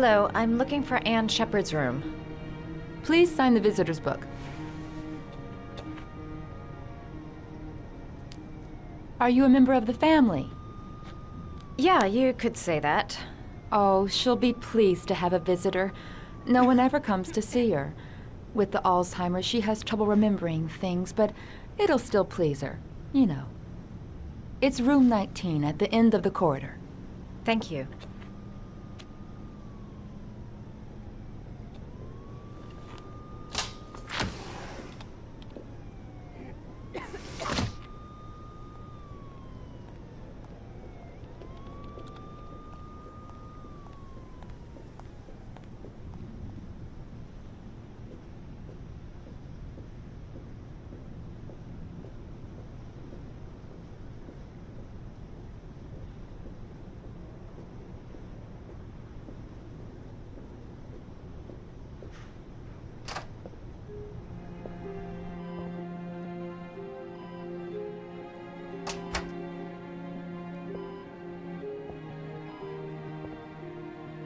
Hello, I'm looking for Anne Sheppard's room. Please sign the visitor's book. Are you a member of the family? Yeah, you could say that. Oh, she'll be pleased to have a visitor. No one ever comes to see her. With the Alzheimer's, she has trouble remembering things, but it'll still please her, you know. It's room 19 at the end of the corridor. Thank you.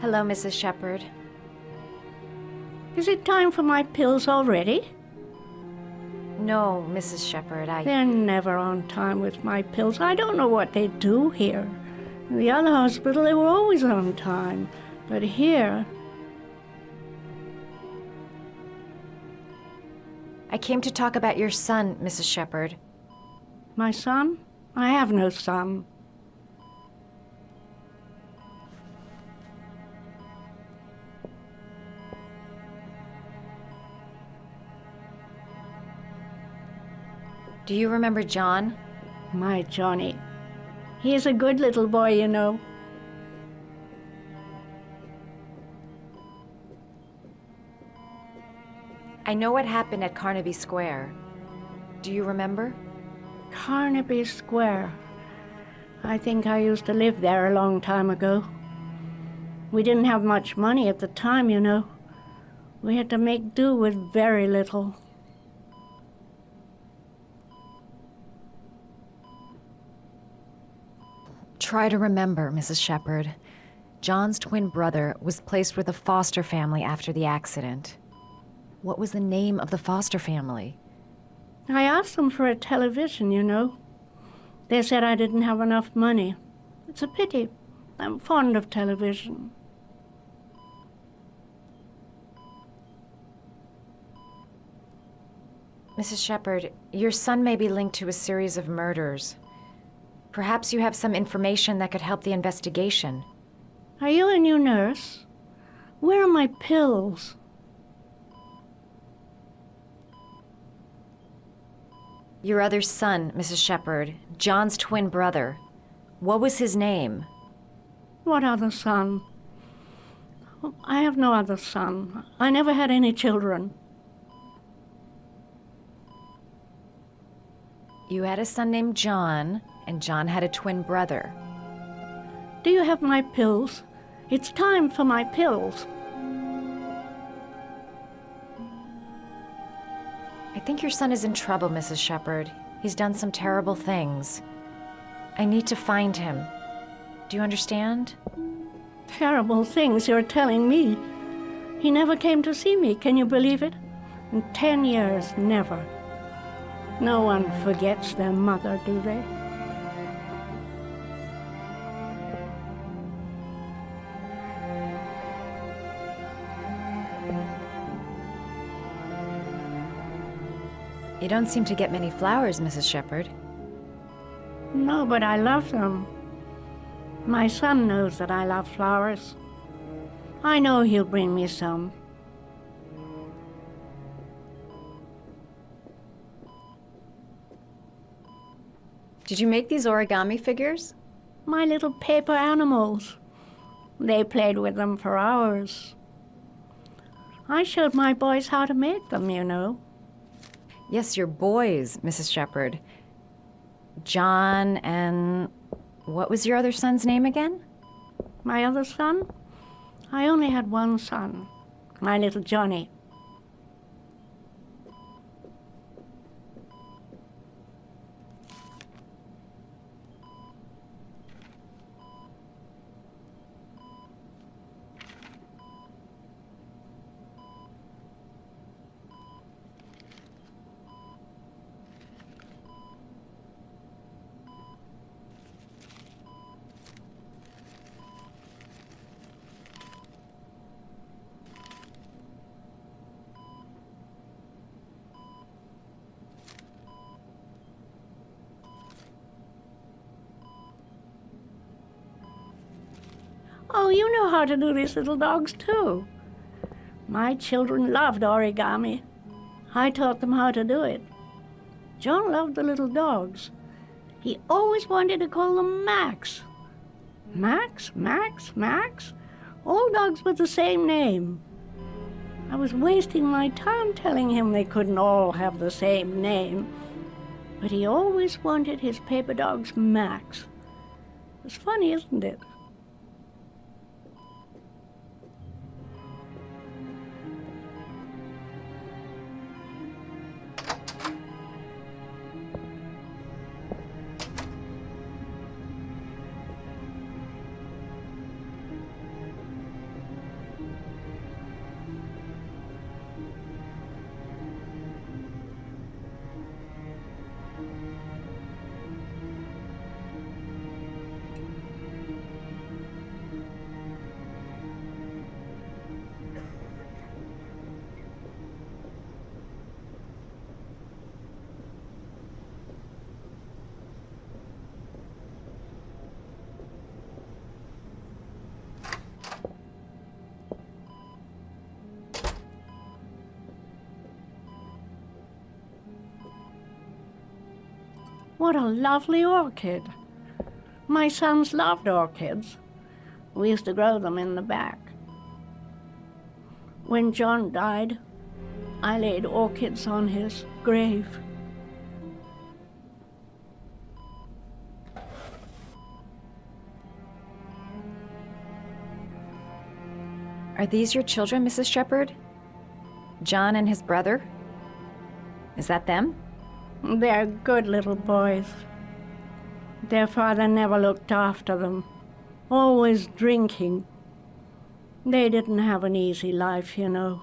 Hello, Mrs. Sheppard. Is it time for my pills already? No, Mrs. Sheppard, They're never on time with my pills. I don't know what they do here. In the other hospital, they were always on time. But here... I came to talk about your son, Mrs. Sheppard. My son? I have no son. Do you remember John? My Johnny. He is a good little boy, you know. I know what happened at Carnaby Square. Do you remember? Carnaby Square. I think I used to live there a long time ago. We didn't have much money at the time, you know. We had to make do with very little. Try to remember, Mrs. Sheppard. John's twin brother was placed with a foster family after the accident. What was the name of the foster family? I asked them for a television, you know. They said I didn't have enough money. It's a pity. I'm fond of television. Mrs. Sheppard, your son may be linked to a series of murders. Perhaps you have some information that could help the investigation. Are you a new nurse? Where are my pills? Your other son, Mrs. Sheppard, John's twin brother. What was his name? What other son? I have no other son. I never had any children. You had a son named John, and John had a twin brother. Do you have my pills? It's time for my pills. I think your son is in trouble, Mrs. Sheppard. He's done some terrible things. I need to find him. Do you understand? Terrible things you're telling me. He never came to see me, can you believe it? In 10 years, never. No one forgets their mother, do they? You don't seem to get many flowers, Mrs. Sheppard. No, but I love them. My son knows that I love flowers. I know he'll bring me some. Did you make these origami figures? My little paper animals. They played with them for hours. I showed my boys how to make them, you know. Yes, your boys, Mrs. Sheppard. John and... what was your other son's name again? My other son? I only had one son, my little Johnny. You know how to do these little dogs too. My children loved origami. I taught them how to do it. John loved the little dogs. He always wanted to call them Max. Max, Max, Max? All dogs with the same name. I was wasting my time telling him they couldn't all have the same name. But he always wanted his paper dogs Max. It's funny, isn't it? What a lovely orchid. My sons loved orchids. We used to grow them in the back. When John died, I laid orchids on his grave. Are these your children, Mrs. Sheppard? John and his brother? Is that them? They're good little boys. Their father never looked after them, always drinking. They didn't have an easy life, you know.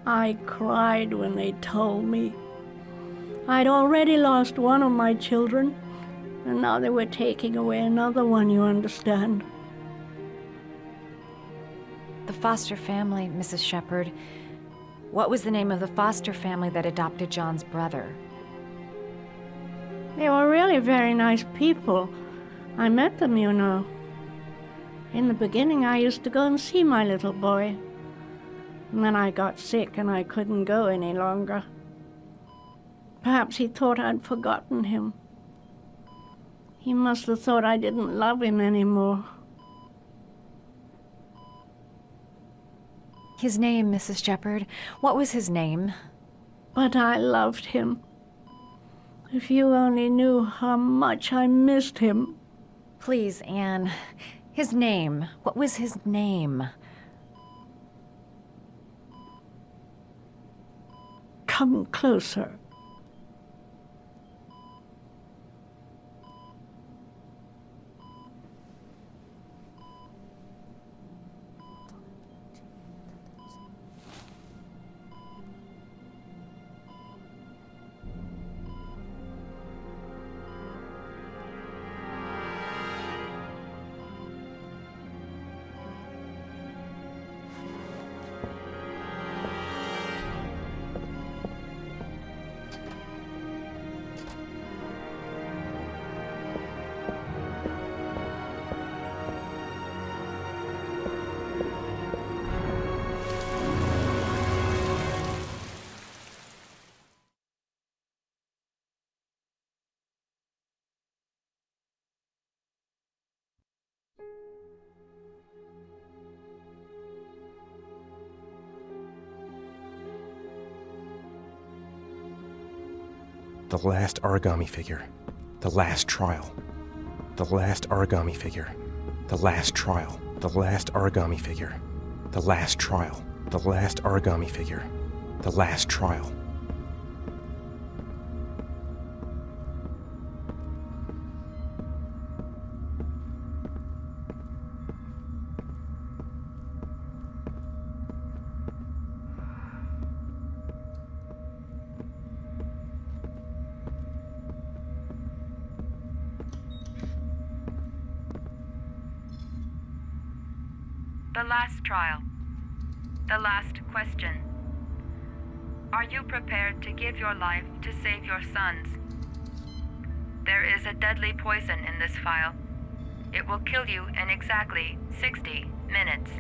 I cried when they told me. I'd already lost one of my children, and now they were taking away another one, you understand. The foster family, Mrs. Sheppard. What was the name of the foster family that adopted John's brother? They were really very nice people. I met them, you know. In the beginning, I used to go and see my little boy. And then I got sick and I couldn't go any longer. Perhaps he thought I'd forgotten him. He must have thought I didn't love him anymore. His name, Mrs. Sheppard. What was his name? But I loved him. If you only knew how much I missed him. Please, Anne. His name. What was his name? Come closer. The last origami figure. The last trial. The last origami figure. The last trial. The last origami figure. The last trial. The last origami figure. The last trial. The last trial. The last question. Are you prepared to give your life to save your sons? There is a deadly poison in this file. It will kill you in exactly 60 minutes.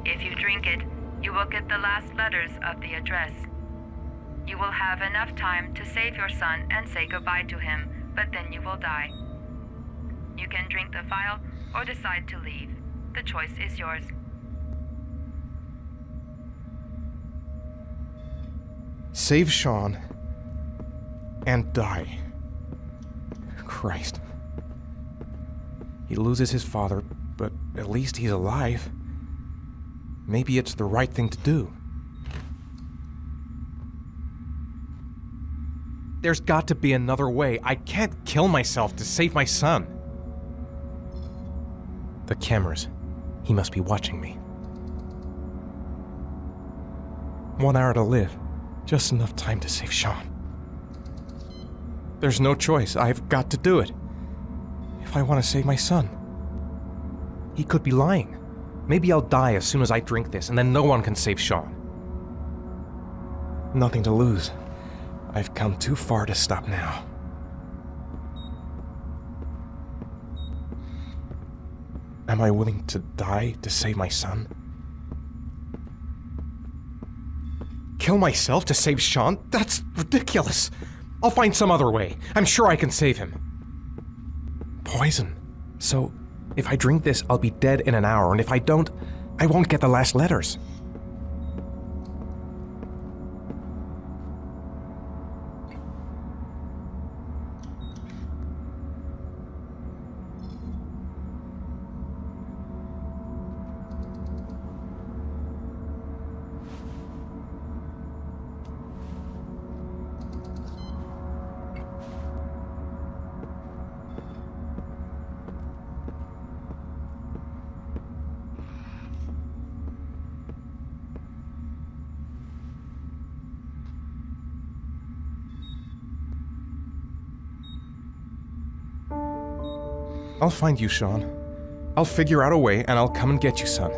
If you drink it, you will get the last letters of the address. You will have enough time to save your son and say goodbye to him, but then you will die. You can drink the file or decide to leave. The choice is yours. Save Sean and die. Christ. He loses his father, but at least he's alive. Maybe it's the right thing to do. There's got to be another way. I can't kill myself to save my son. The cameras. He must be watching me. 1 hour to live. Just enough time to save Sean. There's no choice. I've got to do it. If I want to save my son. He could be lying. Maybe I'll die as soon as I drink this, and then no one can save Sean. Nothing to lose. I've come too far to stop now. Am I willing to die to save my son? Kill myself to save Sean? That's ridiculous. I'll find some other way. I'm sure I can save him. Poison. So, if I drink this, I'll be dead in an hour, and if I don't, I won't get the last letters. I'll find you, Sean. I'll figure out a way, and I'll come and get you, son.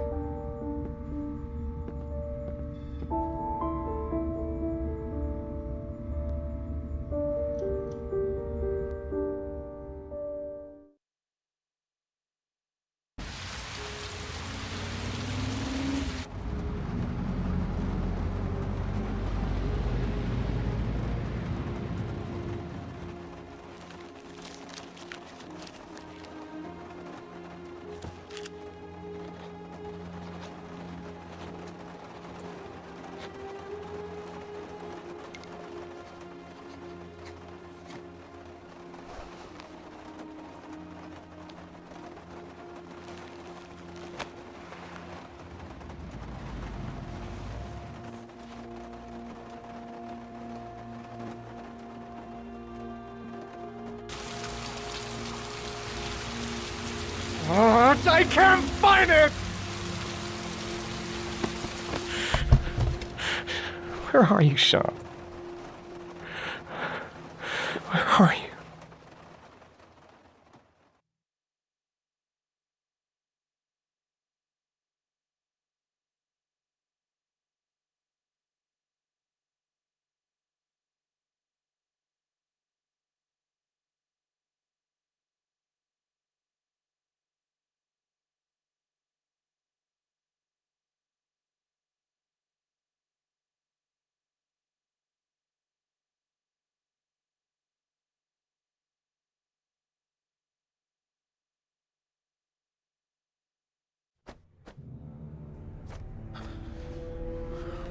I can't find it! Where are you, Sean? Where are you?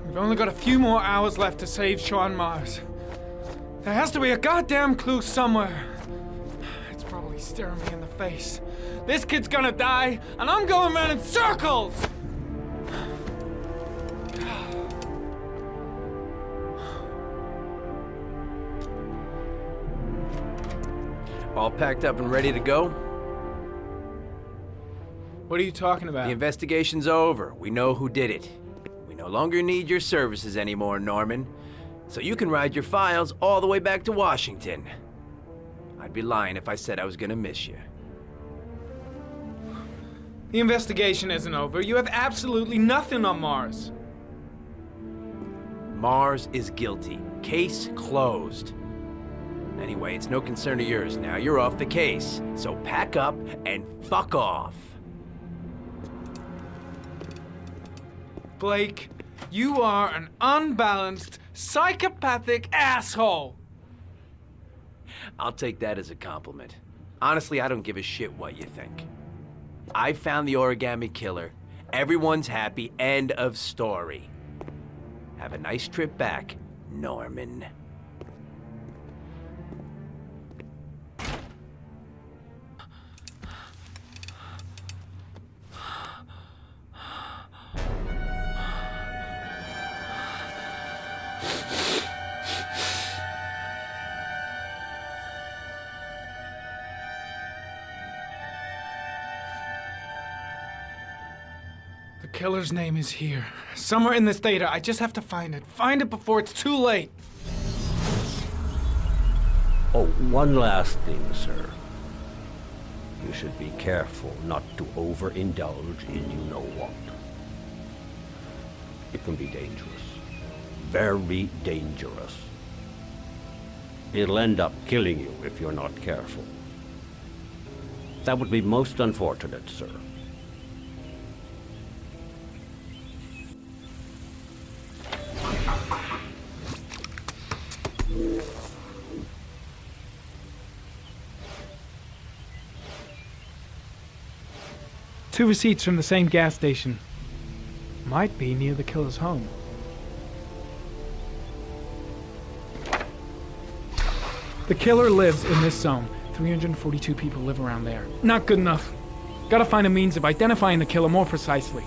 We've only got a few more hours left to save Sean Mars. There has to be a goddamn clue somewhere. It's probably staring me in the face. This kid's gonna die, and I'm going around in circles! All packed up and ready to go? What are you talking about? The investigation's over. We know who did it. We no longer need your services anymore, Norman. So you can ride your files all the way back to Washington. I'd be lying if I said I was gonna miss you. The investigation isn't over. You have absolutely nothing on Mars. Mars is guilty. Case closed. Anyway, it's no concern of yours now. You're off the case. So pack up and fuck off. Blake, you are an unbalanced, psychopathic asshole! I'll take that as a compliment. Honestly, I don't give a shit what you think. I found the origami killer. Everyone's happy. End of story. Have a nice trip back, Norman. The killer's name is here. Somewhere in this data. I just have to find it. Find it before it's too late. Oh, one last thing, sir. You should be careful not to overindulge in you-know-what. It can be dangerous. Very dangerous. It'll end up killing you if you're not careful. That would be most unfortunate, sir. Two receipts from the same gas station. Might be near the killer's home. The killer lives in this zone. 342 people live around there. Not good enough. Gotta find a means of identifying the killer more precisely.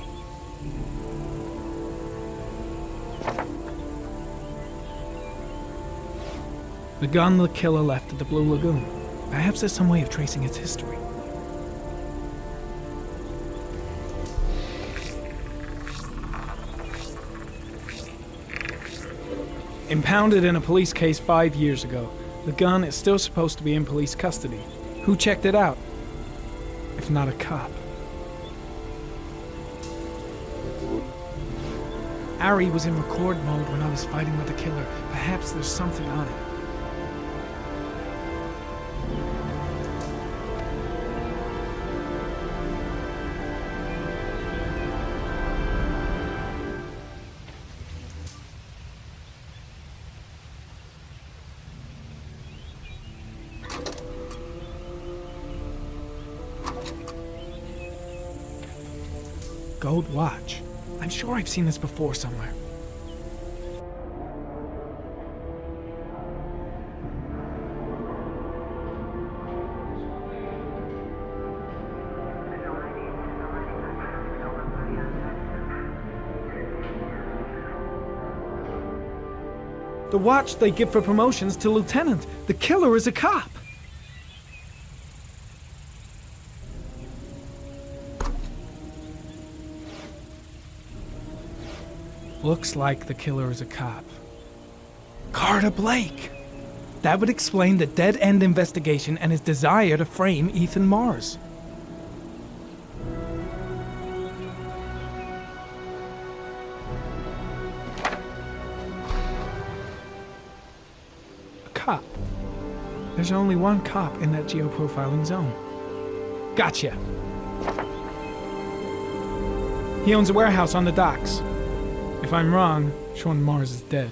The gun the killer left at the Blue Lagoon. Perhaps there's some way of tracing its history. Impounded in a police case 5 years ago, the gun is still supposed to be in police custody. Who checked it out? If not a cop. Ari was in record mode when I was fighting with the killer. Perhaps there's something on it. Gold watch. I'm sure I've seen this before somewhere. The watch they give for promotions to lieutenant. The killer is a cop. Looks like the killer is a cop. Carter Blake! That would explain the dead-end investigation and his desire to frame Ethan Mars. A cop. There's only one cop in that geoprofiling zone. Gotcha! He owns a warehouse on the docks. If I'm wrong, Sean Mars is dead.